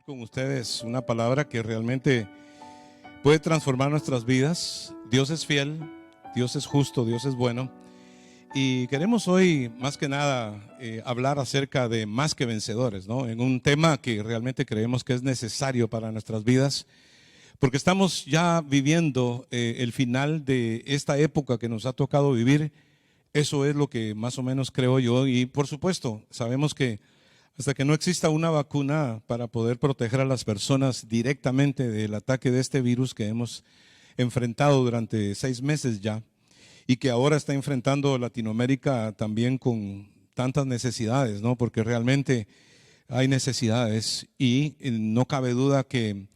Con ustedes una palabra que realmente puede transformar nuestras vidas. Dios es fiel, Dios es justo, Dios es bueno. Y queremos hoy, más que nada, hablar acerca de más que vencedores, ¿no? En un tema que realmente creemos que es necesario para nuestras vidas, porque estamos ya viviendo el final de esta época que nos ha tocado vivir. Eso es lo que más o menos creo yo. Y por supuesto, sabemos que hasta que no exista una vacuna para poder proteger a las personas directamente del ataque de este virus que hemos enfrentado durante 6 meses ya, y que ahora está enfrentando Latinoamérica también con tantas necesidades, ¿no? Porque realmente hay necesidades y no cabe duda que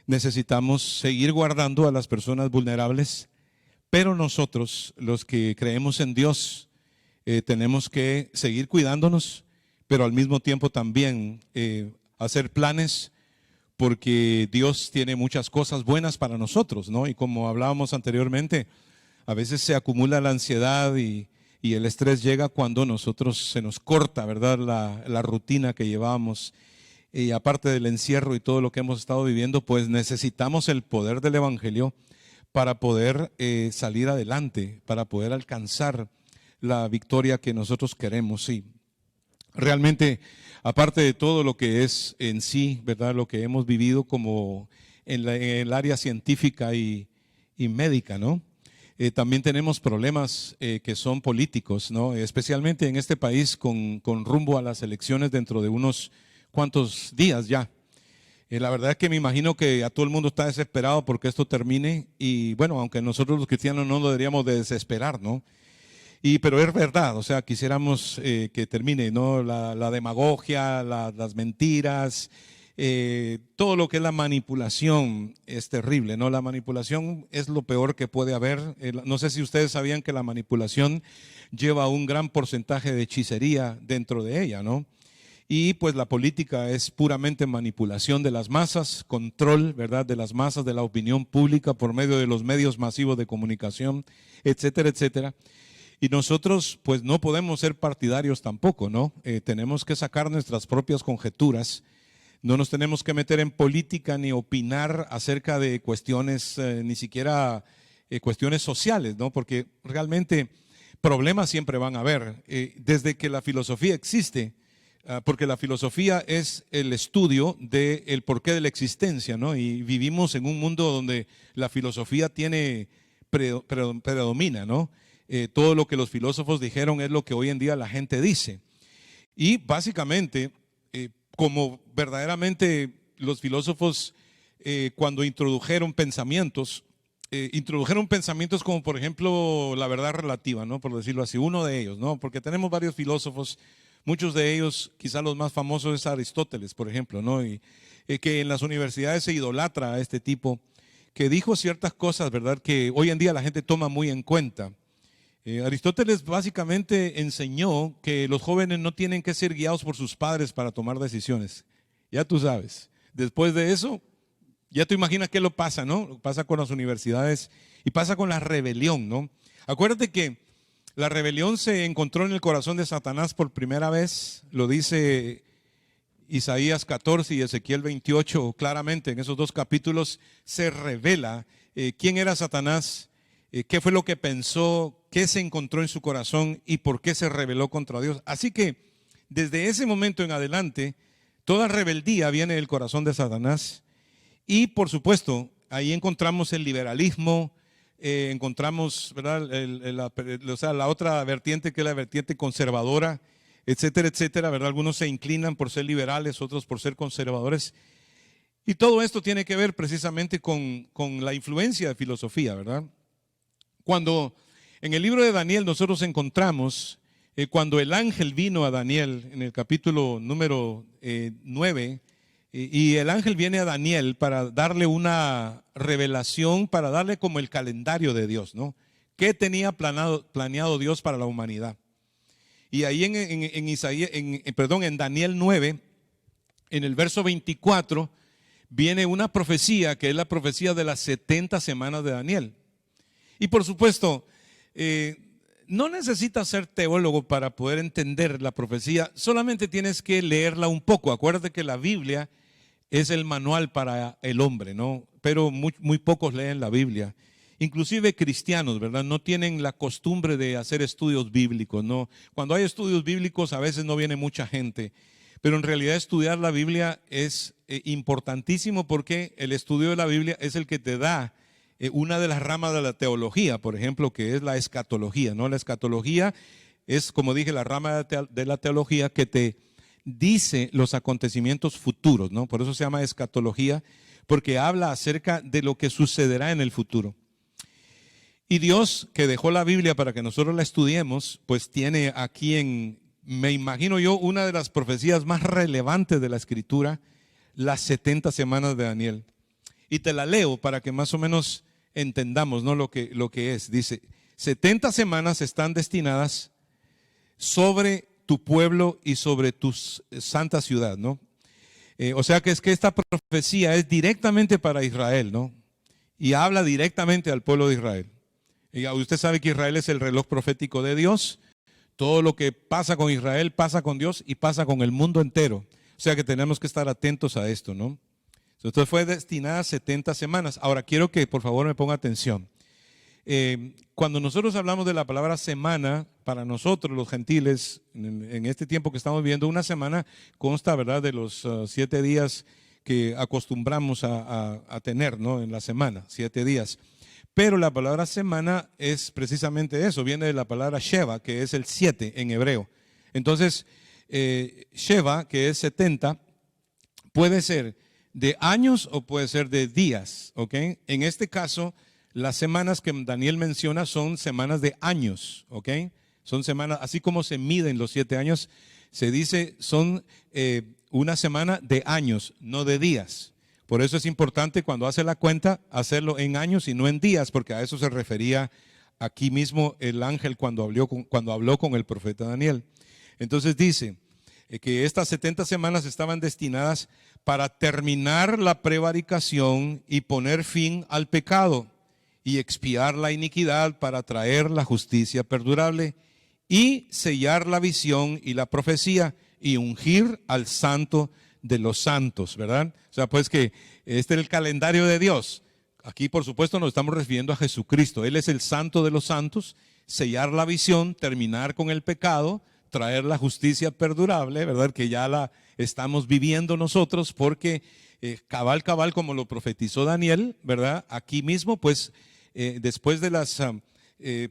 necesitamos seguir guardando a las personas vulnerables, pero nosotros, los que creemos en Dios, tenemos que seguir cuidándonos, pero al mismo tiempo también hacer planes, porque Dios tiene muchas cosas buenas para nosotros, ¿no? Y como hablábamos anteriormente, a veces se acumula la ansiedad y el estrés llega cuando nosotros se nos corta, ¿verdad? La rutina que llevamos. Y aparte del encierro y todo lo que hemos estado viviendo, pues necesitamos el poder del Evangelio para poder salir adelante, para poder alcanzar la victoria que nosotros queremos, sí. Realmente, aparte de todo lo que es en sí, ¿verdad? Lo que hemos vivido como en el área científica y médica, ¿no? También tenemos problemas que son políticos, ¿no? Especialmente en este país con rumbo a las elecciones dentro de unos cuantos días ya. La verdad es que me imagino que a todo el mundo está desesperado porque esto termine, y bueno, aunque nosotros los cristianos no lo deberíamos de desesperar, ¿no? Pero es verdad, o sea, quisiéramos que termine, ¿no? La demagogia, las mentiras, todo lo que es la manipulación es terrible, ¿no? La manipulación es lo peor que puede haber. No sé si ustedes sabían que la manipulación lleva un gran porcentaje de hechicería dentro de ella, ¿no? Y pues la política es puramente manipulación de las masas, control, ¿verdad?, de las masas, de la opinión pública por medio de los medios masivos de comunicación, etcétera, etcétera. Y nosotros pues no podemos ser partidarios tampoco, ¿no? Tenemos que sacar nuestras propias conjeturas. No nos tenemos que meter en política ni opinar acerca de cuestiones, ni siquiera cuestiones sociales, ¿no? Porque realmente problemas siempre van a haber. Desde que la filosofía existe, porque la filosofía es el estudio del porqué de la existencia, ¿no? Y vivimos en un mundo donde la filosofía predomina, ¿no? Todo lo que los filósofos dijeron es lo que hoy en día la gente dice. Y básicamente, como verdaderamente los filósofos cuando introdujeron pensamientos como por ejemplo la verdad relativa, ¿no? Por decirlo así, uno de ellos, ¿no? Porque tenemos varios filósofos, muchos de ellos, quizás los más famosos es Aristóteles, por ejemplo, ¿no? Y que en las universidades se idolatra a este tipo, que dijo ciertas cosas, ¿verdad?, que hoy en día la gente toma muy en cuenta. Aristóteles básicamente enseñó que los jóvenes no tienen que ser guiados por sus padres para tomar decisiones. Ya tú sabes. Después de eso, ya te imaginas qué lo pasa, ¿no? Lo pasa con las universidades y pasa con la rebelión, ¿no? Acuérdate que la rebelión se encontró en el corazón de Satanás por primera vez. Lo dice Isaías 14 y Ezequiel 28 claramente. En esos dos capítulos se revela quién era Satanás, qué fue lo que pensó, qué se encontró en su corazón y por qué se rebeló contra Dios. Así que desde ese momento en adelante, toda rebeldía viene del corazón de Satanás. Y por supuesto, ahí encontramos el liberalismo, encontramos, ¿verdad?, la otra vertiente, que es la vertiente conservadora, etcétera, etcétera, ¿verdad? Algunos se inclinan por ser liberales, otros por ser conservadores. Y todo esto tiene que ver precisamente con la influencia de filosofía, ¿verdad? Cuando en el libro de Daniel nosotros encontramos, cuando el ángel vino a Daniel en el capítulo número 9, y el ángel viene a Daniel para darle una revelación, para darle como el calendario de Dios, ¿no? ¿Qué tenía planeado Dios para la humanidad? Y ahí en Daniel 9, en el verso 24, viene una profecía que es la profecía de las 70 semanas de Daniel. Y por supuesto, no necesitas ser teólogo para poder entender la profecía, solamente tienes que leerla un poco. Acuérdate que la Biblia es el manual para el hombre, ¿no? Pero muy pocos leen la Biblia. Inclusive cristianos, ¿verdad? No tienen la costumbre de hacer estudios bíblicos, ¿no? Cuando hay estudios bíblicos a veces no viene mucha gente, pero en realidad estudiar la Biblia es importantísimo porque el estudio de la Biblia es el que te da una de las ramas de la teología, por ejemplo, que es la escatología, ¿no? La escatología es, como dije, la rama de la teología que te dice los acontecimientos futuros, ¿no? Por eso se llama escatología, porque habla acerca de lo que sucederá en el futuro. Y Dios, que dejó la Biblia para que nosotros la estudiemos, pues tiene aquí me imagino yo, una de las profecías más relevantes de la Escritura, las 70 semanas de Daniel. Y te la leo para que más o menos entendamos, ¿no? lo que es. Dice, 70 semanas están destinadas sobre tu pueblo y sobre tu santa ciudad, ¿no? O sea que es que esta profecía es directamente para Israel, ¿no? Y habla directamente al pueblo de Israel. Y usted sabe que Israel es el reloj profético de Dios. Todo lo que pasa con Israel pasa con Dios y pasa con el mundo entero. O sea que tenemos que estar atentos a esto, ¿no? Entonces fue destinada a 70 semanas. Ahora quiero que por favor me ponga atención. Cuando nosotros hablamos de la palabra semana, para nosotros los gentiles, en este tiempo que estamos viviendo, una semana consta, ¿verdad?, de los 7 días que acostumbramos a tener, ¿no?, en la semana, 7 días. Pero la palabra semana es precisamente eso, viene de la palabra Sheva, que es el 7 en hebreo. Entonces, Sheva, que es 70, puede ser de años o puede ser de días, ¿ok? En este caso, las semanas que Daniel menciona son semanas de años, ¿ok? Son semanas, así como se miden los 7 años, se dice son una semana de años, no de días. Por eso es importante cuando hace la cuenta hacerlo en años y no en días, porque a eso se refería aquí mismo el ángel cuando habló con el profeta Daniel. Entonces dice que estas 70 semanas estaban destinadas para terminar la prevaricación y poner fin al pecado y expiar la iniquidad para traer la justicia perdurable y sellar la visión y la profecía y ungir al santo de los santos, ¿verdad? O sea, pues que este es el calendario de Dios. Aquí, por supuesto, nos estamos refiriendo a Jesucristo. Él es el santo de los santos, sellar la visión, terminar con el pecado, traer la justicia perdurable, ¿verdad? Que ya la estamos viviendo nosotros porque cabal, como lo profetizó Daniel, ¿verdad? Aquí mismo, pues, después de las,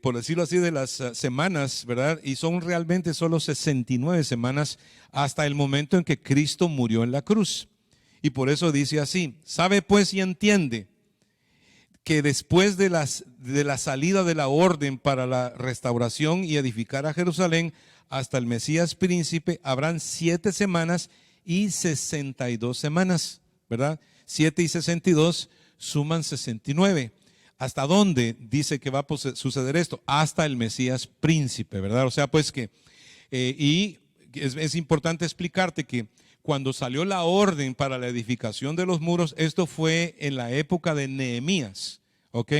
por decirlo así, de las semanas, ¿verdad? Y son realmente solo 69 semanas hasta el momento en que Cristo murió en la cruz. Y por eso dice así, sabe pues y entiende que después de la salida de la orden para la restauración y edificar a Jerusalén hasta el Mesías príncipe, habrán 7 semanas y 62 semanas, ¿verdad? 7 y 62 suman 69. ¿Hasta dónde dice que va a suceder esto? Hasta el Mesías príncipe, ¿verdad? O sea, pues que, y es importante explicarte que cuando salió la orden para la edificación de los muros, esto fue en la época de Nehemías, ¿ok?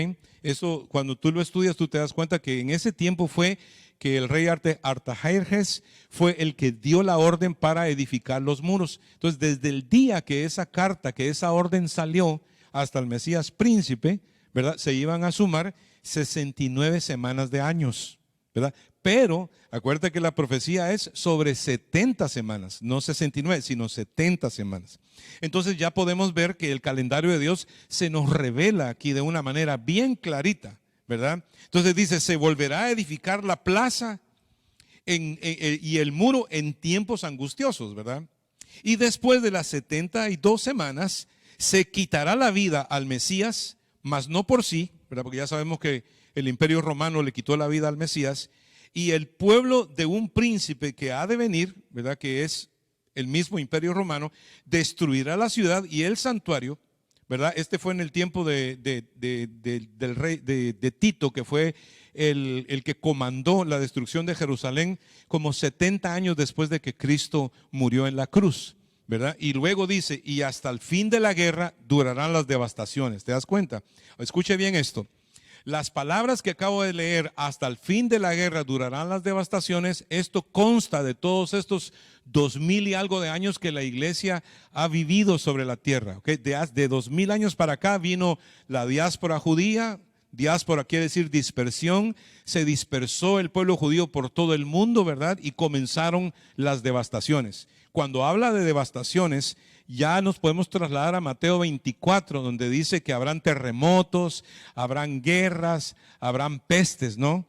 Eso, cuando tú lo estudias, tú te das cuenta que en ese tiempo fue que el rey Artajerjes fue el que dio la orden para edificar los muros. Entonces, desde el día que esa carta, que esa orden salió hasta el Mesías príncipe, ¿verdad?, se iban a sumar 69 semanas de años, ¿verdad? Pero acuérdate que la profecía es sobre 70 semanas, no 69, sino 70 semanas. Entonces ya podemos ver que el calendario de Dios se nos revela aquí de una manera bien clarita, ¿verdad? Entonces dice, se volverá a edificar la plaza y el muro en tiempos angustiosos, ¿verdad? Y después de las 72 semanas se quitará la vida al Mesías, mas no por sí, ¿verdad? Porque ya sabemos que el imperio romano le quitó la vida al Mesías, y el pueblo de un príncipe que ha de venir, ¿verdad?, que es el mismo imperio romano, destruirá la ciudad y el santuario, ¿verdad? Este fue en el tiempo del rey de Tito, que fue el que comandó la destrucción de Jerusalén como 70 años después de que Cristo murió en la cruz, ¿verdad? Y luego dice, y hasta el fin de la guerra durarán las devastaciones. ¿Te das cuenta? Escuche bien esto. Las palabras que acabo de leer, hasta el fin de la guerra durarán las devastaciones, esto consta de todos estos 2000 y algo de años que la iglesia ha vivido sobre la tierra. ¿Okay? De 2000 años para acá vino la diáspora judía. Diáspora quiere decir dispersión. Se dispersó el pueblo judío por todo el mundo, ¿verdad? Y comenzaron las devastaciones. Cuando habla de devastaciones, ya nos podemos trasladar a Mateo 24, donde dice que habrán terremotos, habrán guerras, habrán pestes, ¿no?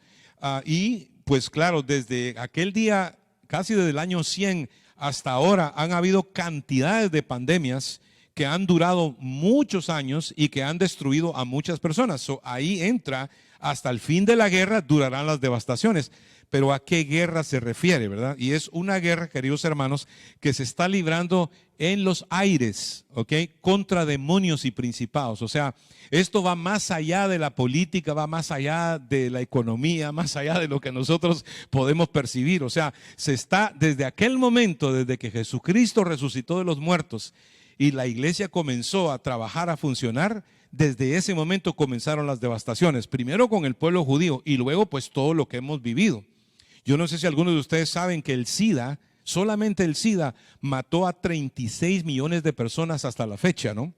Y pues claro, desde aquel día, casi desde el año 100 hasta ahora, han habido cantidades de pandemias que han durado muchos años y que han destruido a muchas personas. Ahí entra, hasta el fin de la guerra durarán las devastaciones. Pero ¿a qué guerra se refiere, verdad? Y es una guerra, queridos hermanos, que se está librando en los aires, ¿ok? Contra demonios y principados. O sea, esto va más allá de la política, va más allá de la economía, más allá de lo que nosotros podemos percibir. O sea, se está desde aquel momento, desde que Jesucristo resucitó de los muertos y la iglesia comenzó a trabajar, a funcionar, desde ese momento comenzaron las devastaciones. Primero con el pueblo judío y luego pues todo lo que hemos vivido. Yo no sé si algunos de ustedes saben que el SIDA, solamente el SIDA, mató a 36 millones de personas hasta la fecha, ¿no?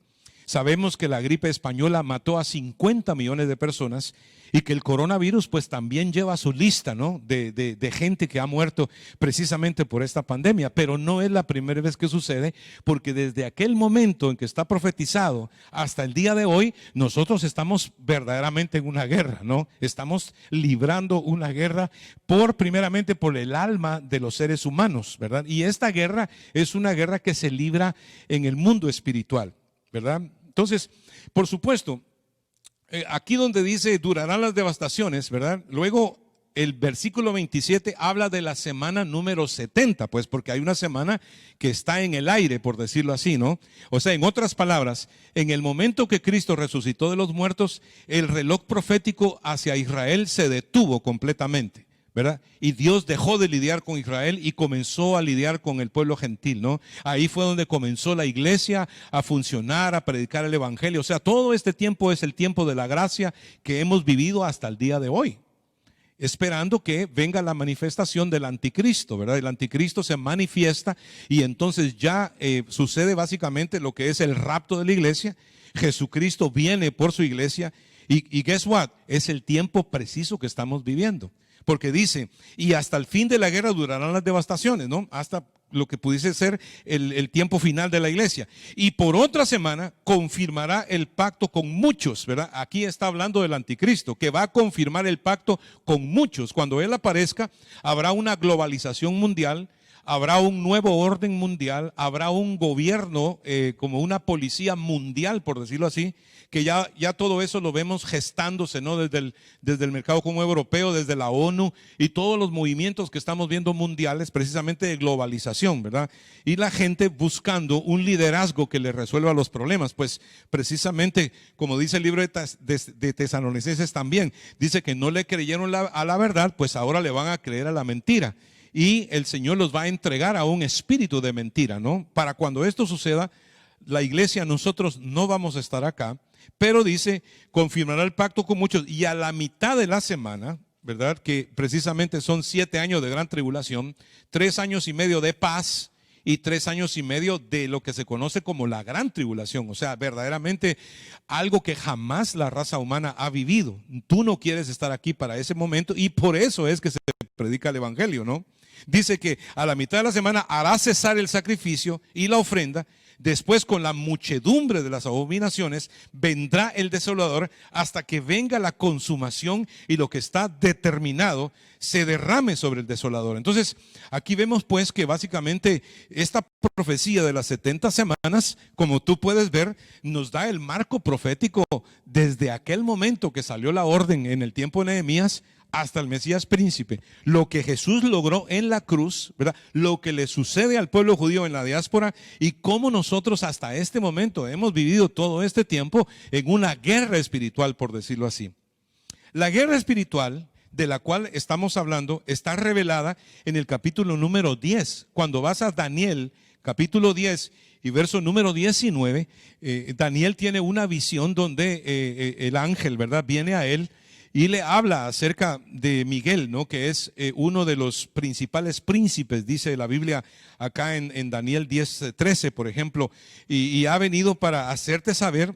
Sabemos que la gripe española mató a 50 millones de personas y que el coronavirus pues también lleva su lista, ¿no? de gente que ha muerto precisamente por esta pandemia. Pero no es la primera vez que sucede, porque desde aquel momento en que está profetizado hasta el día de hoy, nosotros estamos verdaderamente en una guerra, ¿no? Estamos librando una guerra primeramente por el alma de los seres humanos, ¿verdad? Y esta guerra es una guerra que se libra en el mundo espiritual, ¿verdad? Entonces, por supuesto, aquí donde dice durarán las devastaciones, ¿verdad? Luego el versículo 27 habla de la semana número 70, pues porque hay una semana que está en el aire, por decirlo así, ¿no? O sea, en otras palabras, en el momento que Cristo resucitó de los muertos, el reloj profético hacia Israel se detuvo completamente, ¿verdad? Y Dios dejó de lidiar con Israel y comenzó a lidiar con el pueblo gentil, ¿no? Ahí fue donde comenzó la iglesia a funcionar, a predicar el evangelio. O sea, todo este tiempo es el tiempo de la gracia que hemos vivido hasta el día de hoy, esperando que venga la manifestación del anticristo, ¿verdad? El anticristo se manifiesta y entonces ya sucede básicamente lo que es el rapto de la iglesia. Jesucristo viene por su iglesia y guess what? Es el tiempo preciso que estamos viviendo. Porque dice, y hasta el fin de la guerra durarán las devastaciones, ¿no? Hasta lo que pudiese ser el tiempo final de la iglesia. Y por otra semana confirmará el pacto con muchos, ¿verdad? Aquí está hablando del anticristo, que va a confirmar el pacto con muchos. Cuando él aparezca, habrá una globalización mundial, habrá un nuevo orden mundial, habrá un gobierno como una policía mundial, por decirlo así, que ya todo eso lo vemos gestándose, ¿no? Desde el mercado común europeo, desde la ONU y todos los movimientos que estamos viendo mundiales, precisamente de globalización, ¿verdad? Y la gente buscando un liderazgo que le resuelva los problemas, pues precisamente como dice el libro de Tesalonicenses también, dice que no le creyeron a la verdad, pues ahora le van a creer a la mentira. Y el Señor los va a entregar a un espíritu de mentira, ¿no? Para cuando esto suceda, la iglesia, nosotros no vamos a estar acá, pero dice, confirmará el pacto con muchos. Y a la mitad de la semana, ¿verdad? Que precisamente son 7 años de gran tribulación, 3 años y medio de paz y 3 años y medio de lo que se conoce como la gran tribulación. O sea, verdaderamente algo que jamás la raza humana ha vivido. Tú no quieres estar aquí para ese momento y por eso es que se predica el evangelio, ¿no? Dice que a la mitad de la semana hará cesar el sacrificio y la ofrenda. Después, con la muchedumbre de las abominaciones, vendrá el desolador hasta que venga la consumación y lo que está determinado se derrame sobre el desolador. Entonces, aquí vemos pues que básicamente esta profecía de las 70 semanas, como tú puedes ver, nos da el marco profético desde aquel momento que salió la orden en el tiempo de Nehemías hasta el Mesías príncipe, lo que Jesús logró en la cruz, ¿verdad? Lo que le sucede al pueblo judío en la diáspora y cómo nosotros hasta este momento hemos vivido todo este tiempo en una guerra espiritual, por decirlo así. La guerra espiritual de la cual estamos hablando está revelada en el capítulo número 10. Cuando vas a Daniel, capítulo 10 y verso número 19, Daniel tiene una visión donde el ángel, ¿verdad? Viene a él y le habla acerca de Miguel, ¿no? Que es uno de los principales príncipes, dice la Biblia acá en Daniel 10:13, por ejemplo, y ha venido para hacerte saber,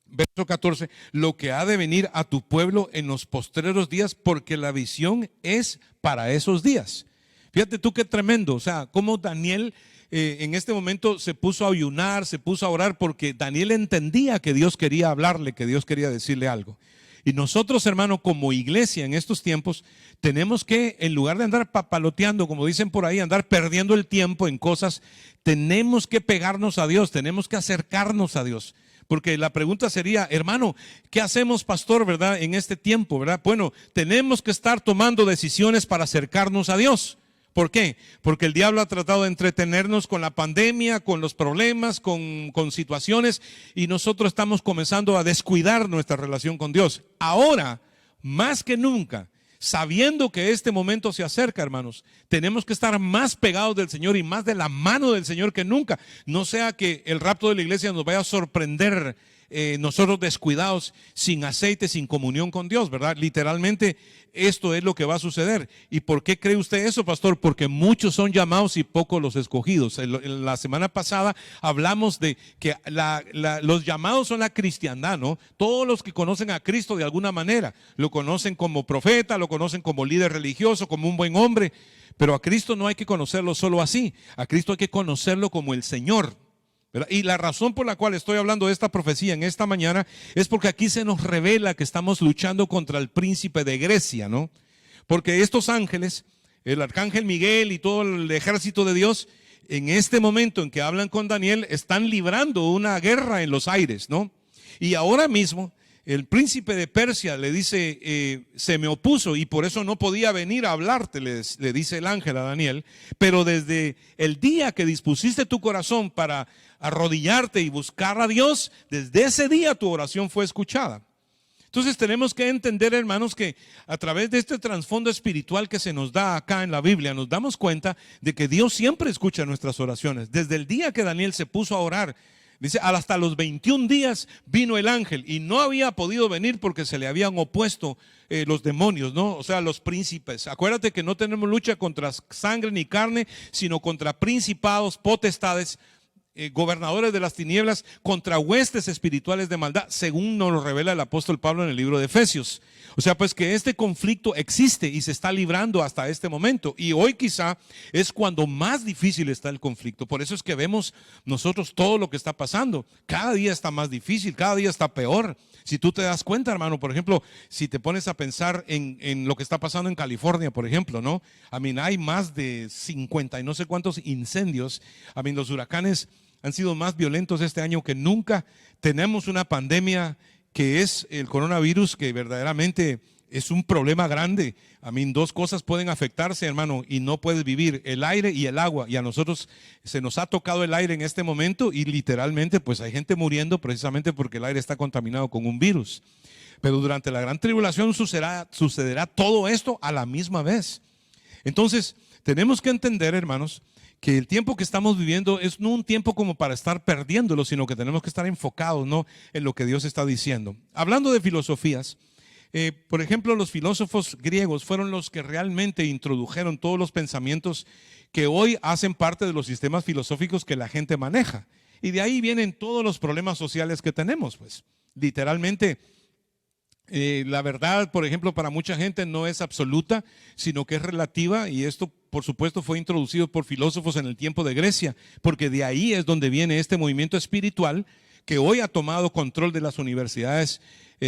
verso 14, lo que ha de venir a tu pueblo en los postreros días, porque la visión es para esos días. Fíjate tú qué tremendo, o sea, cómo Daniel en este momento se puso a ayunar, se puso a orar, porque Daniel entendía que Dios quería hablarle, que Dios quería decirle algo. Y nosotros, hermano, como iglesia en estos tiempos, tenemos que, en lugar de andar papaloteando, como dicen por ahí, andar perdiendo el tiempo en cosas, tenemos que pegarnos a Dios, tenemos que acercarnos a Dios. Porque la pregunta sería, hermano, ¿qué hacemos, pastor, verdad, en este tiempo, verdad? Bueno, tenemos que estar tomando decisiones para acercarnos a Dios. ¿Por qué? Porque el diablo ha tratado de entretenernos con la pandemia, con los problemas, con situaciones, y nosotros estamos comenzando a descuidar nuestra relación con Dios. Ahora, más que nunca, sabiendo que este momento se acerca, hermanos, tenemos que estar más pegados del Señor y más de la mano del Señor que nunca. No sea que el rapto de la iglesia nos vaya a sorprender, nosotros descuidados, sin aceite, sin comunión con Dios, ¿verdad? Literalmente esto es lo que va a suceder. ¿Y por qué cree usted eso, pastor? Porque muchos son llamados y pocos los escogidos. En la semana pasada hablamos de que los llamados son la cristiandad, ¿no? Todos los que conocen a Cristo de alguna manera, lo conocen como profeta, lo conocen como líder religioso, como un buen hombre, pero a Cristo no hay que conocerlo solo así, a Cristo hay que conocerlo como el Señor, ¿verdad? Y la razón por la cual estoy hablando de esta profecía en esta mañana es porque aquí se nos revela que estamos luchando contra el príncipe de Grecia, ¿no? Porque estos ángeles, el arcángel Miguel y todo el ejército de Dios, en este momento en que hablan con Daniel, están librando una guerra en los aires, ¿no? Y ahora mismo el príncipe de Persia le dice, se me opuso y por eso no podía venir a hablarte, le dice el ángel a Daniel, pero desde el día que dispusiste tu corazón para arrodillarte y buscar a Dios, desde ese día tu oración fue escuchada. Entonces tenemos que entender, hermanos, que a través de este trasfondo espiritual que se nos da acá en la Biblia, nos damos cuenta de que Dios siempre escucha nuestras oraciones. Desde el día que Daniel se puso a orar, dice, hasta los 21 días vino el ángel y no había podido venir porque se le habían opuesto los demonios, ¿no? O sea, los príncipes. Acuérdate que no tenemos lucha contra sangre ni carne, sino contra principados, potestades, gobernadores de las tinieblas, contra huestes espirituales de maldad, según nos lo revela el apóstol Pablo en el libro de Efesios. O sea, pues que este conflicto existe y se está librando hasta este momento, y hoy quizá es cuando más difícil está el conflicto. Por eso es que vemos nosotros todo lo que está pasando. Cada día está más difícil, cada día está peor. Si tú te das cuenta, hermano, por ejemplo, si te pones a pensar en lo que está pasando en California, por ejemplo, ¿no? Hay más de 50 y no sé cuántos incendios. Los huracanes han sido más violentos este año que nunca. Tenemos una pandemia que es el coronavirus, que verdaderamente es un problema grande. Dos cosas pueden afectarse, hermano, y no puedes vivir: el aire y el agua. Y a nosotros se nos ha tocado el aire en este momento y literalmente pues hay gente muriendo precisamente porque el aire está contaminado con un virus. Pero durante la gran tribulación sucederá todo esto a la misma vez. Entonces tenemos que entender, hermanos, que el tiempo que estamos viviendo es no un tiempo como para estar perdiéndolo, sino que tenemos que estar enfocados, ¿no?, en lo que Dios está diciendo. Hablando de filosofías, por ejemplo, los filósofos griegos fueron los que realmente introdujeron todos los pensamientos que hoy hacen parte de los sistemas filosóficos que la gente maneja. Y de ahí vienen todos los problemas sociales que tenemos, pues. Literalmente, la verdad, por ejemplo, para mucha gente no es absoluta, sino que es relativa, y esto, por supuesto, fue introducido por filósofos en el tiempo de Grecia, porque de ahí es donde viene este movimiento espiritual que hoy ha tomado control de las universidades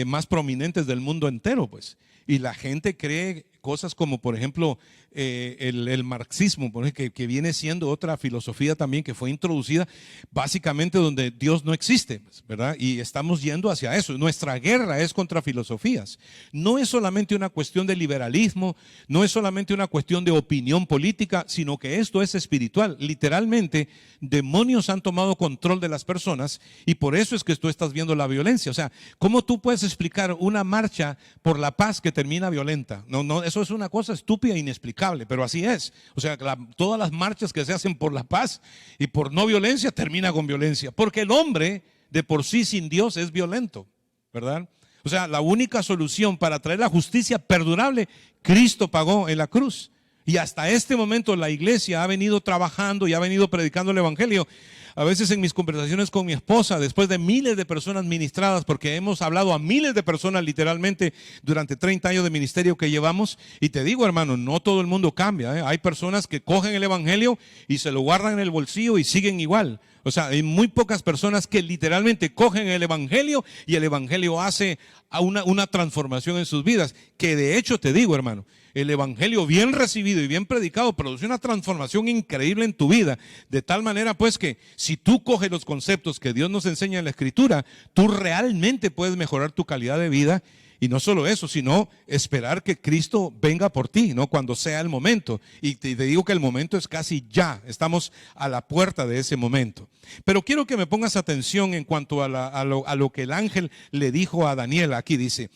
más prominentes del mundo entero, pues. Y la gente cree cosas como, por ejemplo, el marxismo, que viene siendo otra filosofía también que fue introducida básicamente donde Dios no existe, ¿verdad? Y estamos yendo hacia eso. Nuestra guerra es contra filosofías. No es solamente una cuestión de liberalismo, no es solamente una cuestión de opinión política, sino que esto es espiritual. Literalmente, demonios han tomado control de las personas y por eso es que tú estás viendo la violencia. O sea, ¿cómo tú puedes explicar una marcha por la paz que termina violenta? No, eso es una cosa estúpida e inexplicable, pero así es. O sea, todas las marchas que se hacen por la paz y por no violencia termina con violencia, porque el hombre de por sí sin Dios es violento, ¿verdad? O sea, la única solución para traer la justicia perdurable, Cristo pagó en la cruz. Y hasta este momento la iglesia ha venido trabajando y ha venido predicando el evangelio. A veces en mis conversaciones con mi esposa, después de miles de personas ministradas, porque hemos hablado a miles de personas literalmente durante 30 años de ministerio que llevamos, y te digo, hermano, no todo el mundo cambia, ¿eh? Hay personas que cogen el evangelio y se lo guardan en el bolsillo y siguen igual. O sea, hay muy pocas personas que literalmente cogen el evangelio y el evangelio hace una transformación en sus vidas. Que de hecho te digo, hermano, el evangelio bien recibido y bien predicado produce una transformación increíble en tu vida. De tal manera pues que si tú coges los conceptos que Dios nos enseña en la Escritura, tú realmente puedes mejorar tu calidad de vida. Y no solo eso, sino esperar que Cristo venga por ti, ¿no? Cuando sea el momento. Y te digo que el momento es casi ya. Estamos a la puerta de ese momento. Pero quiero que me pongas atención en cuanto a lo que el ángel le dijo a Daniel. Aquí dice,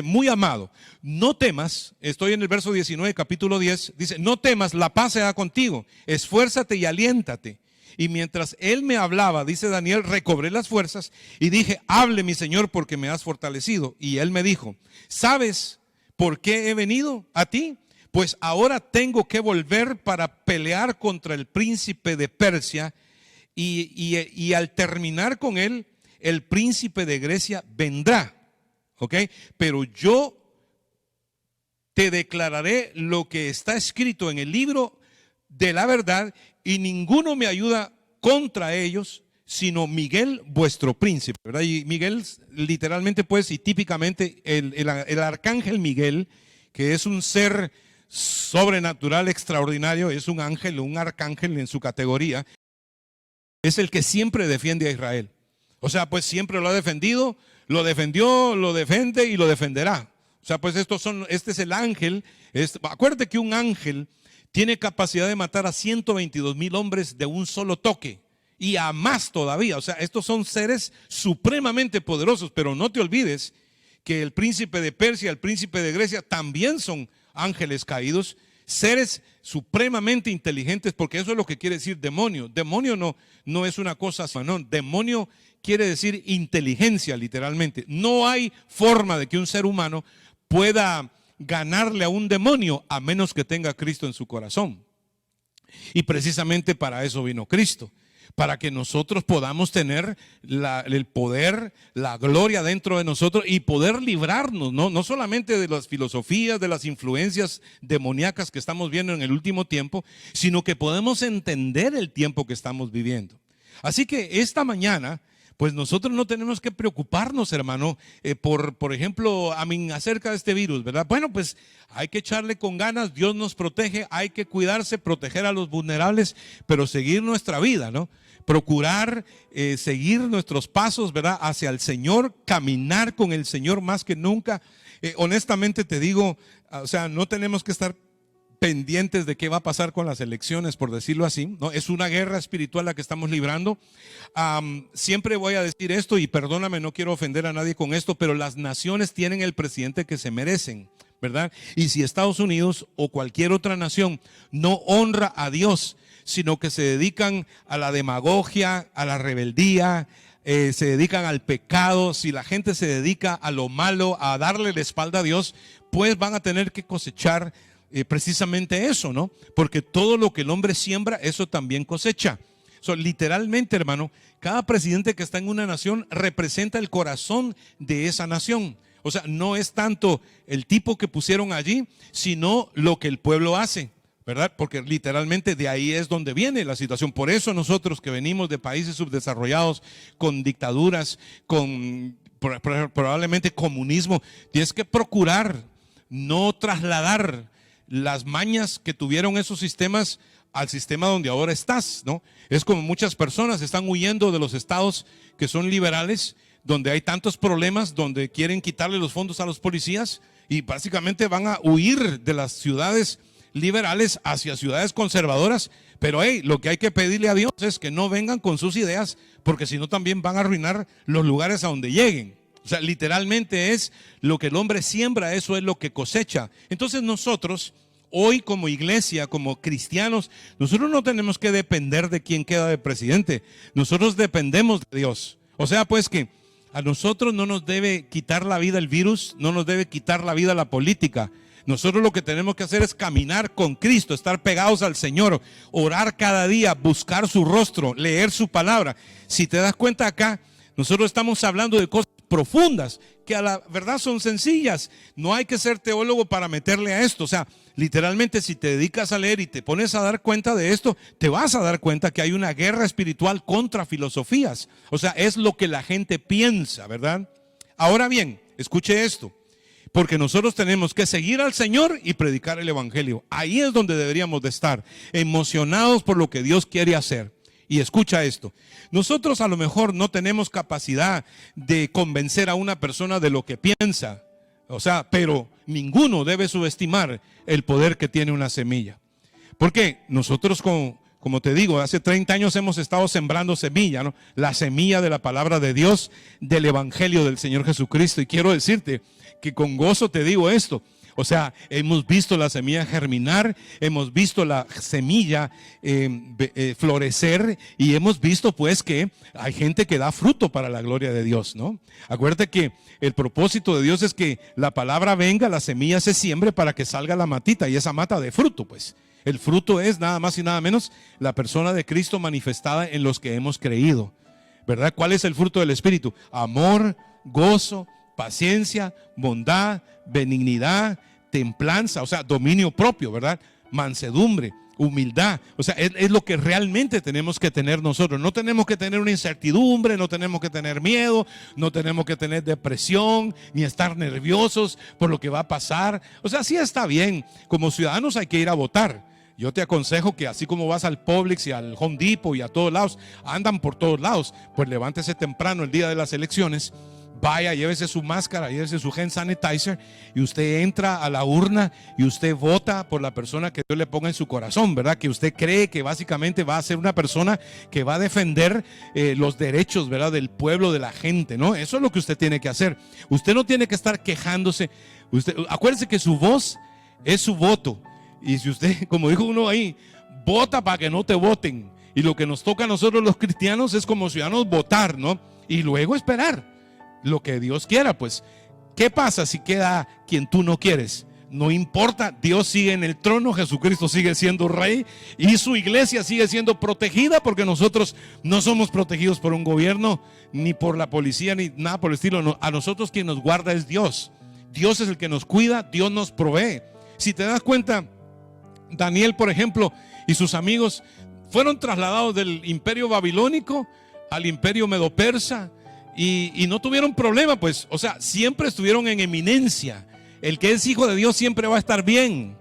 muy amado, no temas. Estoy en el verso 19, capítulo 10. Dice, no temas, la paz sea contigo. Esfuérzate y aliéntate. Y mientras él me hablaba, dice Daniel, recobré las fuerzas y dije, hable mi Señor porque me has fortalecido. Y él me dijo, ¿sabes por qué he venido a ti? Pues ahora tengo que volver para pelear contra el príncipe de Persia y al terminar con él, el príncipe de Grecia vendrá. ¿Ok? Pero yo te declararé lo que está escrito en el libro de la verdad, y ninguno me ayuda contra ellos, sino Miguel, vuestro príncipe, ¿verdad? Y Miguel literalmente pues y típicamente el arcángel Miguel, que es un ser sobrenatural extraordinario, es un ángel, un arcángel en su categoría, es el que siempre defiende a Israel. O sea, pues siempre lo ha defendido, lo defendió, lo defiende y lo defenderá. O sea, pues este es el ángel. Acuérdate que un ángel tiene capacidad de matar a 122,000 hombres de un solo toque y a más todavía. O sea, estos son seres supremamente poderosos, pero no te olvides que el príncipe de Persia, el príncipe de Grecia también son ángeles caídos, seres supremamente inteligentes, porque eso es lo que quiere decir demonio. Demonio no es una cosa, no, demonio quiere decir inteligencia literalmente. No hay forma de que un ser humano pueda ganarle a un demonio a menos que tenga a Cristo en su corazón. Y precisamente para eso vino Cristo, para que nosotros podamos tener el poder, la gloria dentro de nosotros y poder librarnos, no solamente de las filosofías, de las influencias demoníacas que estamos viendo en el último tiempo, sino que podemos entender el tiempo que estamos viviendo. Así que esta mañana, pues nosotros no tenemos que preocuparnos, hermano, por ejemplo, acerca de este virus, ¿verdad? Bueno, pues hay que echarle con ganas, Dios nos protege, hay que cuidarse, proteger a los vulnerables, pero seguir nuestra vida, ¿no? Procurar seguir nuestros pasos, ¿verdad? Hacia el Señor, caminar con el Señor más que nunca. Honestamente te digo, o sea, no tenemos que estar pendientes de qué va a pasar con las elecciones, por decirlo así, ¿no? Es una guerra espiritual la que estamos librando. Siempre voy a decir esto y perdóname, no quiero ofender a nadie con esto, pero las naciones tienen el presidente que se merecen, ¿verdad? Y si Estados Unidos o cualquier otra nación no honra a Dios, sino que se dedican a la demagogia, a la rebeldía, se dedican al pecado, si la gente se dedica a lo malo, a darle la espalda a Dios, pues van a tener que cosechar precisamente eso, ¿no? Porque todo lo que el hombre siembra, eso también cosecha. Literalmente, hermano, cada presidente que está en una nación representa el corazón de esa nación. O sea, no es tanto el tipo que pusieron allí, sino lo que el pueblo hace, ¿verdad? Porque literalmente de ahí es donde viene la situación. Por eso nosotros que venimos de países subdesarrollados, con dictaduras, con probablemente comunismo, tienes que procurar no trasladar las mañas que tuvieron esos sistemas al sistema donde ahora estás, ¿no? Es como muchas personas están huyendo de los estados que son liberales, donde hay tantos problemas, donde quieren quitarle los fondos a los policías y básicamente van a huir de las ciudades liberales hacia ciudades conservadoras. Pero lo que hay que pedirle a Dios es que no vengan con sus ideas, porque si no también van a arruinar los lugares a donde lleguen. O sea, literalmente es lo que el hombre siembra, eso es lo que cosecha. Entonces nosotros, hoy como iglesia, como cristianos, nosotros no tenemos que depender de quién queda de presidente. Nosotros dependemos de Dios. O sea, pues que A nosotros no nos debe quitar la vida el virus, no nos debe quitar la vida la política. Nosotros lo que tenemos que hacer es caminar con Cristo, estar pegados al Señor, orar cada día, buscar su rostro, leer su palabra. Si te das cuenta acá, nosotros estamos hablando de cosas profundas que a la verdad son sencillas. No hay que ser teólogo para meterle a esto. O sea, literalmente si te dedicas a leer y te pones a dar cuenta de esto, te vas a dar cuenta que hay una guerra espiritual contra filosofías. O sea, es lo que la gente piensa, ¿verdad? Ahora bien, escuche esto. Porque nosotros tenemos que seguir al Señor y predicar el Evangelio. Ahí es donde deberíamos de estar, emocionados por lo que Dios quiere hacer. Y escucha esto, nosotros a lo mejor no tenemos capacidad de convencer a una persona de lo que piensa, o sea, pero ninguno debe subestimar el poder que tiene una semilla. Porque nosotros, como te digo, hace 30 años hemos estado sembrando semilla, ¿no? La semilla de la palabra de Dios, del Evangelio del Señor Jesucristo. Y quiero decirte que con gozo te digo esto. O sea, hemos visto la semilla germinar, hemos visto la semilla florecer y hemos visto pues que hay gente que da fruto para la gloria de Dios, ¿no? Acuérdate que el propósito de Dios es que la palabra venga, la semilla se siembre para que salga la matita y esa mata de fruto, pues. El fruto es nada más y nada menos la persona de Cristo manifestada en los que hemos creído, ¿verdad? ¿Cuál es el fruto del Espíritu? Amor, gozo, paciencia, bondad, benignidad, templanza, o sea, dominio propio, ¿verdad? Mansedumbre, humildad, o sea, es lo que realmente tenemos que tener nosotros. No tenemos que tener una incertidumbre, no tenemos que tener miedo, no tenemos que tener depresión, ni estar nerviosos por lo que va a pasar. O sea, sí está bien, como ciudadanos hay que ir a votar. Yo te aconsejo que así como vas al Publix y al Home Depot y a todos lados, andan por todos lados, pues levántese temprano el día de las elecciones. Vaya, llévese su máscara, llévese su hand sanitizer y usted entra a la urna y usted vota por la persona que Dios le ponga en su corazón, ¿verdad? Que usted cree que básicamente va a ser una persona que va a defender los derechos, ¿verdad? Del pueblo, de la gente, ¿no? Eso es lo que usted tiene que hacer. Usted no tiene que estar quejándose. Acuérdese que su voz es su voto. Y si usted, como dijo uno ahí, vota para que no te voten. Y lo que nos toca a nosotros los cristianos es como ciudadanos votar, ¿no? Y luego esperar lo que Dios quiera, pues. ¿Qué pasa si queda quien tú no quieres? No importa, Dios sigue en el trono, Jesucristo sigue siendo rey y su iglesia sigue siendo protegida, porque nosotros no somos protegidos por un gobierno, ni por la policía, ni nada por el estilo. No, a nosotros quien nos guarda es Dios. Dios es el que nos cuida, Dios nos provee. Si te das cuenta, Daniel, por ejemplo, y sus amigos fueron trasladados del imperio babilónico al imperio medo-persa. Y no tuvieron problema, pues, o sea, siempre estuvieron en eminencia. El que es hijo de Dios siempre va a estar bien.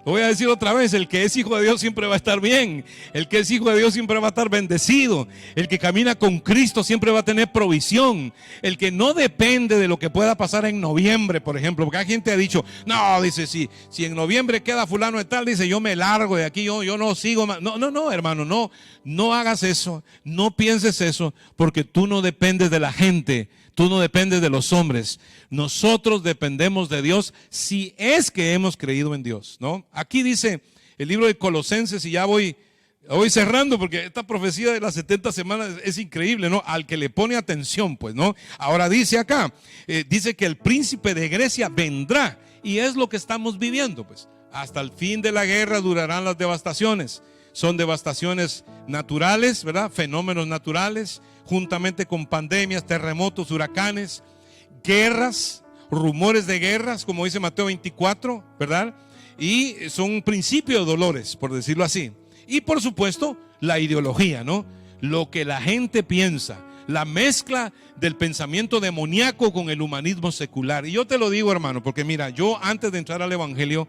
Lo voy a decir otra vez, el que es hijo de Dios siempre va a estar bien. El que es hijo de Dios siempre va a estar bendecido. El que camina con Cristo siempre va a tener provisión. El que no depende de lo que pueda pasar en noviembre, por ejemplo, porque hay gente que ha dicho, no, dice, si en noviembre queda fulano de tal, dice, yo me largo de aquí, yo no sigo más. No, hermano, no hagas eso, no pienses eso, porque tú no dependes de la gente. Tú no dependes de los hombres. Nosotros dependemos de Dios si es que hemos creído en Dios, ¿no? Aquí dice el libro de Colosenses, y ya voy cerrando, porque esta profecía de las 70 semanas es increíble, ¿no? Al que le pone atención, pues, ¿no? Ahora dice acá, dice que el príncipe de Grecia vendrá, y es lo que estamos viviendo, pues. Hasta el fin de la guerra durarán las devastaciones. Son devastaciones naturales, ¿verdad? Fenómenos naturales, juntamente con pandemias, terremotos, huracanes, guerras, rumores de guerras, como dice Mateo 24, ¿verdad? Y son un principio de dolores, por decirlo así. Y por supuesto, la ideología, ¿no? Lo que la gente piensa, la mezcla del pensamiento demoníaco con el humanismo secular. Y yo te lo digo, hermano, porque mira, yo antes de entrar al evangelio,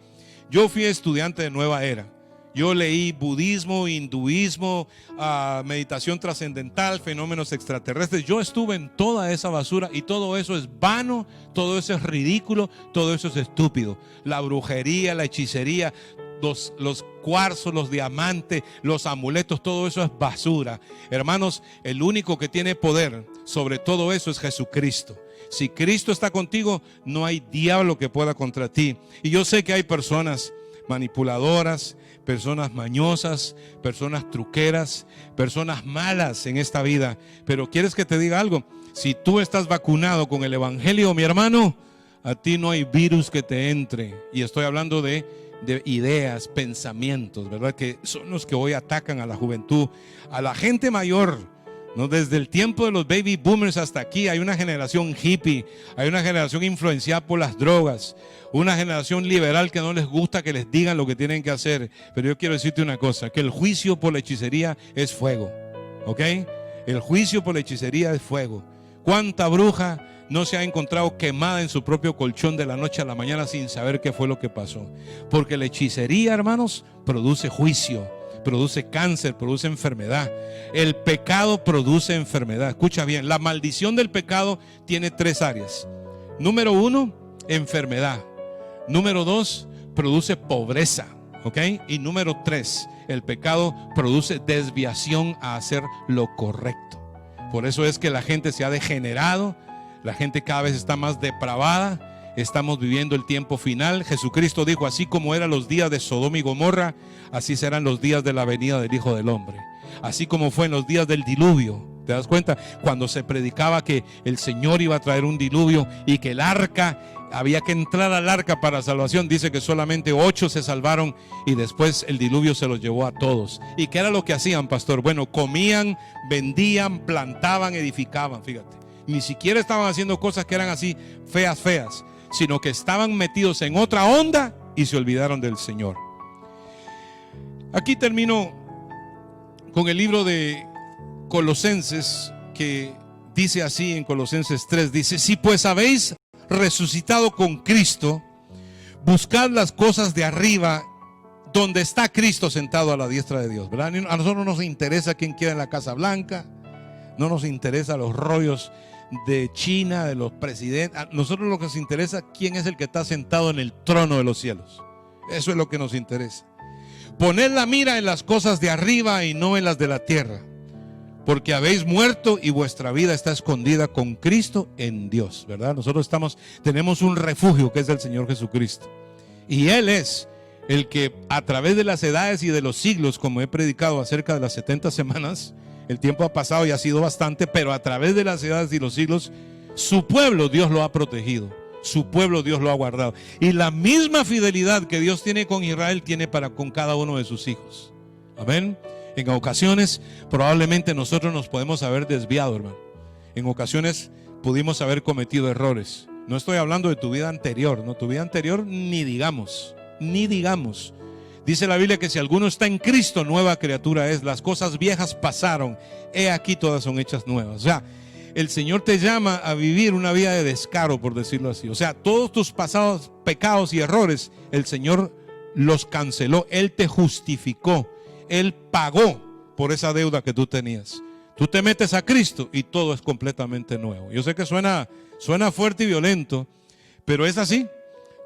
yo fui estudiante de Nueva Era. Yo leí budismo, hinduismo, meditación trascendental, fenómenos extraterrestres. Yo estuve en toda esa basura y todo eso es vano, todo eso es ridículo, todo eso es estúpido. La brujería, la hechicería, los cuarzos, los diamantes, los amuletos, todo eso es basura. Hermanos, el único que tiene poder sobre todo eso es Jesucristo. Si Cristo está contigo, no hay diablo que pueda contra ti. Y yo sé que hay personas manipuladoras, personas mañosas, personas truqueras, personas malas en esta vida. Pero ¿quieres que te diga algo? Si tú estás vacunado con el evangelio, mi hermano, a ti no hay virus que te entre. Y estoy hablando de ideas, pensamientos, ¿verdad? Que son los que hoy atacan a la juventud, a la gente mayor, ¿no? Desde el tiempo de los baby boomers hasta aquí hay una generación hippie, hay una generación influenciada por las drogas, una generación liberal que no les gusta que les digan lo que tienen que hacer. Pero yo quiero decirte una cosa, que el juicio por la hechicería es fuego, ¿ok? El juicio por la hechicería es fuego. ¿Cuánta bruja no se ha encontrado quemada en su propio colchón de la noche a la mañana sin saber qué fue lo que pasó? Porque la hechicería, hermanos, produce juicio, produce cáncer, produce enfermedad. El pecado produce enfermedad. Escucha bien, la maldición del pecado tiene 3 áreas. Número 1, enfermedad. Número 2, produce pobreza, ¿ok? Y número 3, el pecado produce desviación a hacer lo correcto. Por eso es que la gente se ha degenerado, la gente cada vez está más depravada. Estamos viviendo el tiempo final. Jesucristo dijo: así como eran los días de Sodoma y Gomorra, así serán los días de la venida del Hijo del Hombre. Así como fue en los días del diluvio. ¿Te das cuenta? Cuando se predicaba que el Señor iba a traer un diluvio y que el arca, había que entrar al arca para salvación, dice que solamente 8 se salvaron y después el diluvio se los llevó a todos. ¿Y qué era lo que hacían, pastor? Bueno, comían, vendían, plantaban, edificaban. Fíjate, ni siquiera estaban haciendo cosas que eran así feas, sino que estaban metidos en otra onda y se olvidaron del Señor. Aquí termino con el libro de Colosenses, que dice así en Colosenses 3, dice: si pues habéis resucitado con Cristo, buscad las cosas de arriba, donde está Cristo sentado a la diestra de Dios, ¿verdad? A nosotros no nos interesa quién queda en la Casa Blanca, no nos interesa los rollos de China, de los presidentes. A nosotros lo que nos interesa, quién es el que está sentado en el trono de los cielos. Eso es lo que nos interesa. Poned la mira en las cosas de arriba y no en las de la tierra, porque habéis muerto y vuestra vida está escondida con Cristo en Dios, ¿verdad? Nosotros tenemos un refugio que es el Señor Jesucristo. Y Él es el que a través de las edades y de los siglos, como he predicado acerca de las 70 semanas, el tiempo ha pasado y ha sido bastante, pero a través de las edades y los siglos, su pueblo Dios lo ha protegido, su pueblo Dios lo ha guardado. Y la misma fidelidad que Dios tiene con Israel, tiene para con cada uno de sus hijos. Amén. En ocasiones probablemente nosotros nos podemos haber desviado, hermano. En ocasiones pudimos haber cometido errores. No estoy hablando de tu vida anterior, no, tu vida anterior ni digamos. Dice la Biblia que si alguno está en Cristo, nueva criatura es. Las cosas viejas pasaron, he aquí todas son hechas nuevas. O sea, el Señor te llama a vivir una vida de descaro, por decirlo así. O sea, todos tus pasados pecados y errores, el Señor los canceló. Él te justificó. Él pagó por esa deuda que tú tenías. Tú te metes a Cristo y todo es completamente nuevo. Yo sé que suena fuerte y violento, pero es así.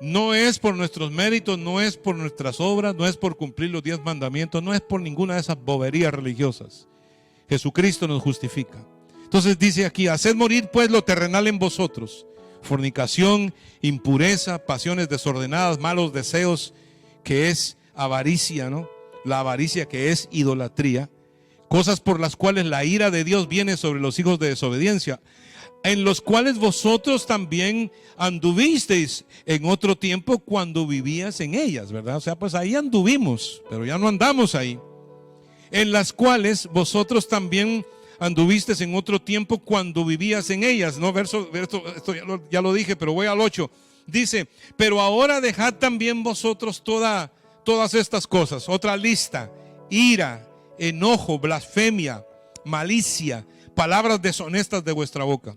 No es por nuestros méritos, no es por nuestras obras, no es por cumplir los 10 mandamientos, no es por ninguna de esas boberías religiosas. Jesucristo nos justifica. Entonces dice aquí: haced morir pues lo terrenal en vosotros: fornicación, impureza, pasiones desordenadas, malos deseos, que es avaricia, ¿no? La avaricia, que es idolatría, cosas por las cuales la ira de Dios viene sobre los hijos de desobediencia, en los cuales vosotros también anduvisteis en otro tiempo cuando vivías en ellas, ¿verdad? O sea, pues ahí anduvimos, pero ya no andamos ahí. En las cuales vosotros también anduvisteis en otro tiempo cuando vivías en ellas, ¿no? Verso esto ya lo dije, pero voy al 8. Dice: pero ahora dejad también vosotros todas estas cosas. Otra lista: ira, enojo, blasfemia, malicia, palabras deshonestas de vuestra boca.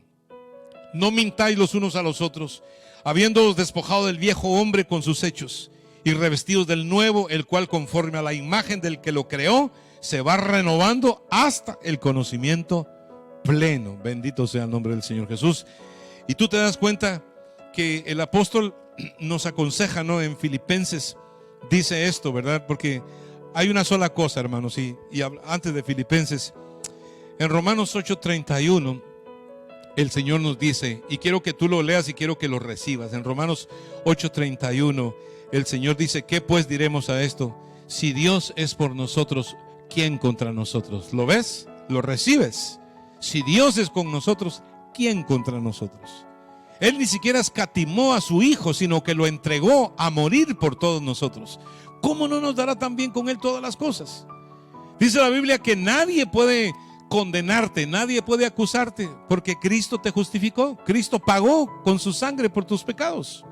No mintáis los unos a los otros, habiéndoos despojado del viejo hombre con sus hechos, y revestidos del nuevo, el cual conforme a la imagen del que lo creó, se va renovando hasta el conocimiento pleno. Bendito sea el nombre del Señor Jesús. Y tú te das cuenta que el apóstol nos aconseja, ¿no? En Filipenses dice esto, ¿verdad? Porque hay una sola cosa, hermanos, y antes de Filipenses, en Romanos 8:31, el Señor nos dice, y quiero que tú lo leas y quiero que lo recibas. En Romanos 8:31, el Señor dice: ¿qué pues diremos a esto? Si Dios es por nosotros, ¿quién contra nosotros? ¿Lo ves? ¿Lo recibes? Si Dios es con nosotros, ¿quién contra nosotros? Él ni siquiera escatimó a su Hijo, sino que lo entregó a morir por todos nosotros. ¿Cómo no nos dará también con Él todas las cosas? Dice la Biblia que nadie puede condenarte, nadie puede acusarte, porque Cristo te justificó. Cristo pagó con su sangre por tus pecados.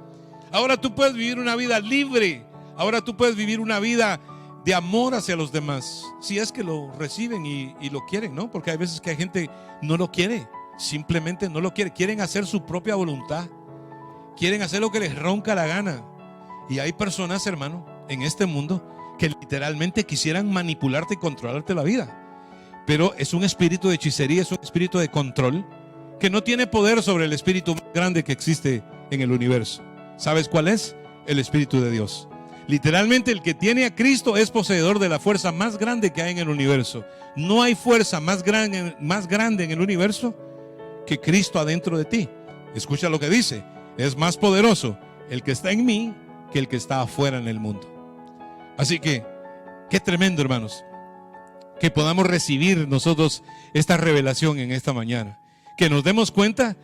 Ahora tú puedes vivir una vida libre. Ahora tú puedes vivir una vida de amor hacia los demás, si es que lo reciben y lo quieren, ¿no? Porque hay veces que hay gente no lo quiere, simplemente no lo quiere. Quieren hacer su propia voluntad, quieren hacer lo que les ronca la gana. Y hay personas, hermano, en este mundo que literalmente quisieran manipularte y controlarte la vida. Pero es un espíritu de hechicería, es un espíritu de control que no tiene poder sobre el espíritu más grande que existe en el universo. ¿Sabes cuál es? El Espíritu de Dios. Literalmente el que tiene a Cristo es poseedor de la fuerza más grande que hay en el universo. No hay fuerza más grande en el universo que Cristo adentro de ti. Escucha lo que dice: es más poderoso el que está en mí que el que está afuera en el mundo. Así que, qué tremendo, hermanos, que podamos recibir nosotros esta revelación en esta mañana. Que nos demos cuenta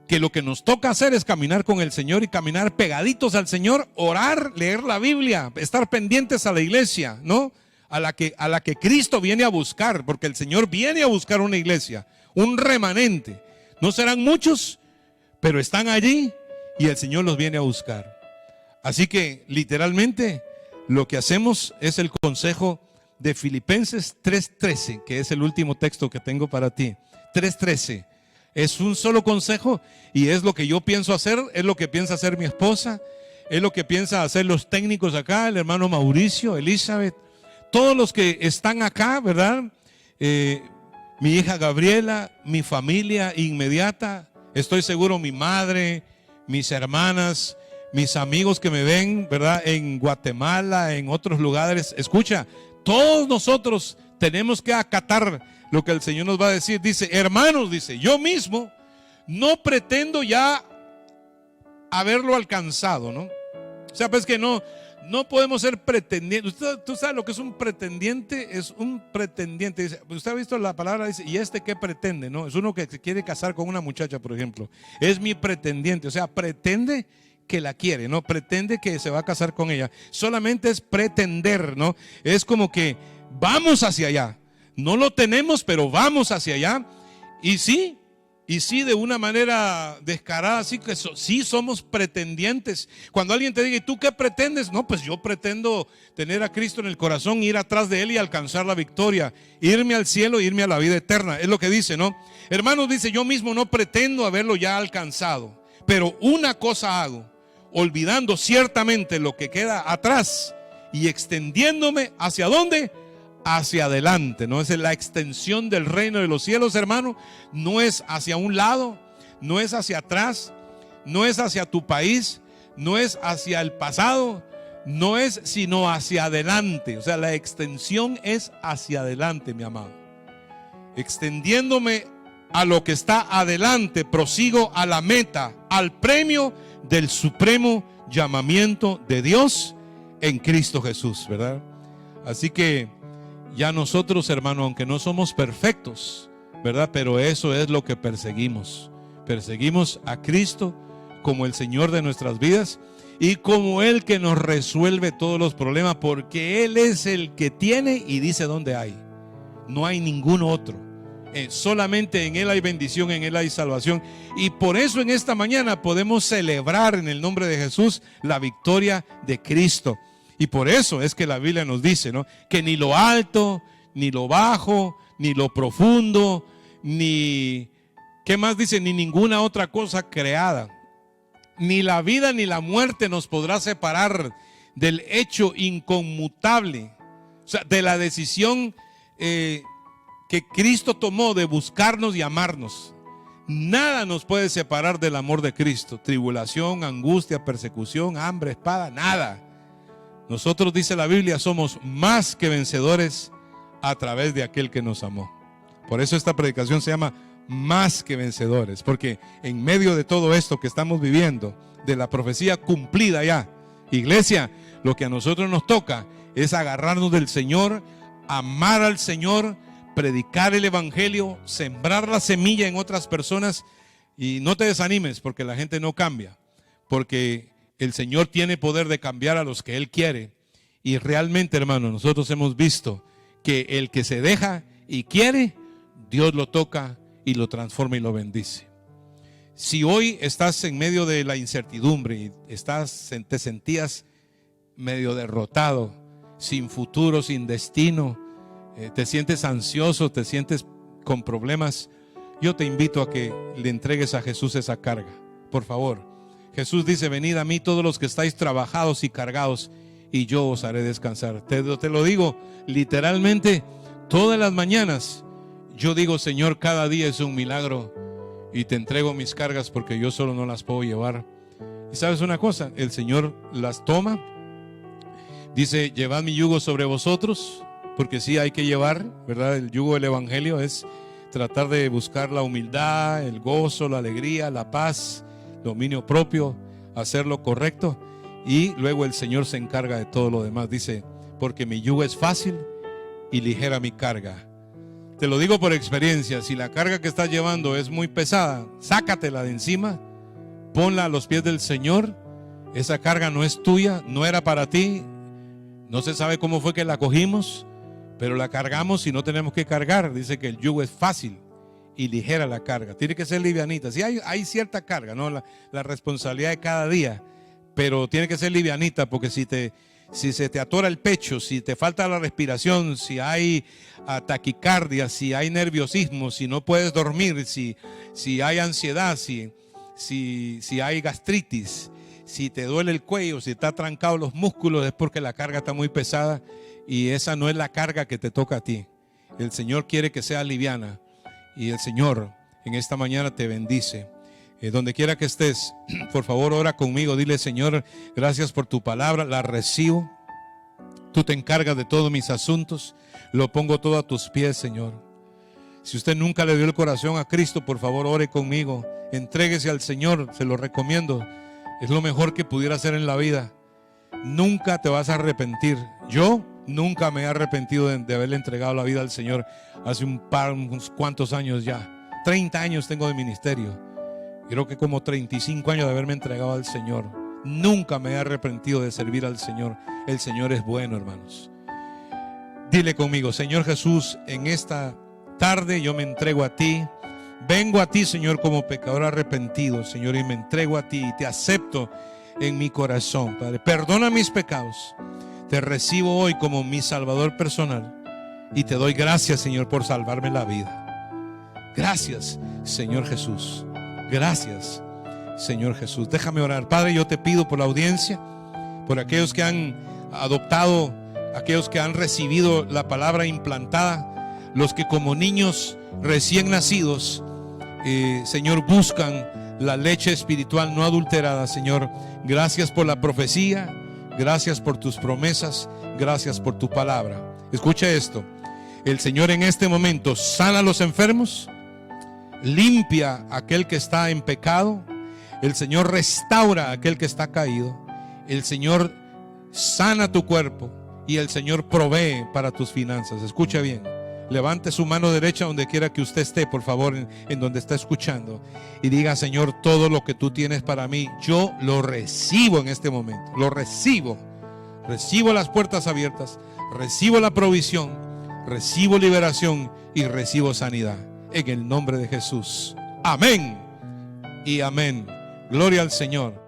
que lo que nos toca hacer es caminar con el Señor y caminar pegaditos al Señor, orar, leer la Biblia, estar pendientes a la iglesia, ¿no? A la que Cristo viene a buscar, porque el Señor viene a buscar una iglesia, un remanente. No serán muchos, pero están allí y el Señor los viene a buscar. Así que literalmente lo que hacemos es el consejo de Filipenses 3:13, que es el último texto que tengo para ti. 3:13. Es un solo consejo y es lo que yo pienso hacer, es lo que piensa hacer mi esposa, es lo que piensan hacer los técnicos acá, el hermano Mauricio, Elizabeth, todos los que están acá, ¿verdad? Mi hija Gabriela, mi familia inmediata, estoy seguro mi madre, mis hermanas, mis amigos que me ven, ¿verdad? En Guatemala, en otros lugares. Escucha, todos nosotros tenemos que acatar lo que el Señor nos va a decir. Dice: hermanos, dice, yo mismo no pretendo ya haberlo alcanzado, ¿no? O sea, pues que no podemos ser pretendientes. ¿Tú sabes lo que es un pretendiente? Es un pretendiente. Dice, usted ha visto la palabra, dice, ¿y este qué pretende? ¿No? Es uno que se quiere casar con una muchacha, por ejemplo. Es mi pretendiente. O sea, pretende que la quiere, ¿no? Pretende que se va a casar con ella. Solamente es pretender, ¿no? Es como que vamos hacia allá. No lo tenemos, pero vamos hacia allá. Y sí, de una manera descarada, así que sí somos pretendientes. Cuando alguien te diga, ¿y tú qué pretendes? No, pues yo pretendo tener a Cristo en el corazón, ir atrás de Él y alcanzar la victoria, irme al cielo, irme a la vida eterna. Es lo que dice, ¿no? Hermanos, dice, yo mismo no pretendo haberlo ya alcanzado, pero una cosa hago, olvidando ciertamente lo que queda atrás y extendiéndome ¿hacia dónde? Hacia adelante, ¿no? Es la extensión del reino de los cielos, hermano. No es hacia un lado, no es hacia atrás, no es hacia tu país, no es hacia el pasado, no es sino hacia adelante. O sea, la extensión es hacia adelante, mi amado. Extendiéndome a lo que está adelante, prosigo a la meta, al premio del supremo llamamiento de Dios en Cristo Jesús, ¿verdad? Así que ya nosotros, hermano, aunque no somos perfectos, ¿verdad? Pero eso es lo que perseguimos. Perseguimos a Cristo como el Señor de nuestras vidas y como el que nos resuelve todos los problemas, porque Él es el que tiene y dice dónde hay. No hay ningún otro. Solamente en Él hay bendición, en Él hay salvación. Y por eso en esta mañana podemos celebrar en el nombre de Jesús la victoria de Cristo. Y por eso es que la Biblia nos dice, ¿no? Que ni lo alto, ni lo bajo, ni lo profundo, ni, ¿qué más dice? Ni ninguna otra cosa creada, ni la vida ni la muerte nos podrá separar del hecho inconmutable, o sea, de la decisión que Cristo tomó de buscarnos y amarnos. Nada nos puede separar del amor de Cristo. Tribulación, angustia, persecución, hambre, espada, nada. Nosotros, dice la Biblia, somos más que vencedores a través de aquel que nos amó. Por eso esta predicación se llama Más que Vencedores, porque en medio de todo esto que estamos viviendo, de la profecía cumplida ya, iglesia, lo que a nosotros nos toca es agarrarnos del Señor, amar al Señor, predicar el evangelio, sembrar la semilla en otras personas Y no te desanimes porque la gente no cambia, porque el Señor tiene poder de cambiar a los que Él quiere. Y realmente, hermano, nosotros hemos visto que el que se deja y quiere, Dios lo toca y lo transforma y lo bendice. Si hoy estás en medio de la incertidumbre y te sentías medio derrotado, sin futuro, sin destino, te sientes ansioso, te sientes con problemas, yo te invito a que le entregues a Jesús esa carga, por favor. Jesús dice: venid a mí todos los que estáis trabajados y cargados, y yo os haré descansar. Te lo digo literalmente, todas las mañanas yo digo: Señor, cada día es un milagro y te entrego mis cargas porque yo solo no las puedo llevar. Y sabes una cosa, el Señor las toma. Dice: llevad mi yugo sobre vosotros, porque sí hay que llevar, ¿verdad? El yugo del evangelio es tratar de buscar la humildad, el gozo, la alegría, la paz, dominio propio, hacer lo correcto. Y luego el Señor se encarga de todo lo demás. Dice: porque mi yugo es fácil y ligera mi carga. Te lo digo por experiencia. Si la carga que estás llevando es muy pesada, sácatela de encima, ponla a los pies del Señor. Esa carga no es tuya, no era para ti. No se sabe cómo fue que la cogimos, pero la cargamos y no tenemos que cargar. Dice que el yugo es fácil y ligera la carga. Tiene que ser livianita. Sí, hay cierta carga, ¿no? La responsabilidad de cada día, pero tiene que ser livianita, porque si se te atora el pecho, si te falta la respiración, si hay taquicardia, si hay nerviosismo, si no puedes dormir, si hay ansiedad, si hay gastritis, si te duele el cuello, si está trancado los músculos, es porque la carga está muy pesada y esa no es la carga que te toca a ti. El Señor quiere que sea liviana y el Señor en esta mañana te bendice. Donde quiera que estés, por favor, ora conmigo. Dile: Señor, gracias por tu palabra, la recibo. Tú te encargas de todos mis asuntos, lo pongo todo a tus pies, Señor. Si usted nunca le dio el corazón a Cristo, por favor, ore conmigo. Entréguese al Señor, se lo recomiendo. Es lo mejor que pudiera hacer en la vida. Nunca te vas a arrepentir. Yo nunca me he arrepentido de haberle entregado la vida al Señor hace unos cuantos años ya. 30 años tengo de ministerio. Creo que como 35 años de haberme entregado al Señor. Nunca me he arrepentido de servir al Señor. El Señor es bueno, hermanos. Dile conmigo: Señor Jesús, en esta tarde yo me entrego a ti. Vengo a ti, Señor, como pecador arrepentido, Señor, y me entrego a ti y te acepto en mi corazón, Padre. Perdona mis pecados. Te recibo hoy como mi Salvador personal y te doy gracias, Señor, por salvarme la vida. Gracias, Señor Jesús. Gracias, Señor Jesús. Déjame orar. Padre, yo te pido por la audiencia, por aquellos que han adoptado, aquellos que han recibido la palabra implantada, los que como niños recién nacidos, Señor, buscan la leche espiritual no adulterada. Señor, gracias por la profecía, gracias por tus promesas, gracias por tu palabra. Escucha esto: el Señor en este momento sana a los enfermos, limpia a aquel que está en pecado, el Señor restaura a aquel que está caído, el Señor sana tu cuerpo y el Señor provee para tus finanzas. Escucha bien. Levante su mano derecha donde quiera que usted esté, por favor, en donde está escuchando, y diga: Señor, todo lo que tú tienes para mí, yo lo recibo en este momento. Lo recibo. Recibo las puertas abiertas, recibo la provisión, recibo liberación y recibo sanidad. En el nombre de Jesús. Amén y amén. Gloria al Señor.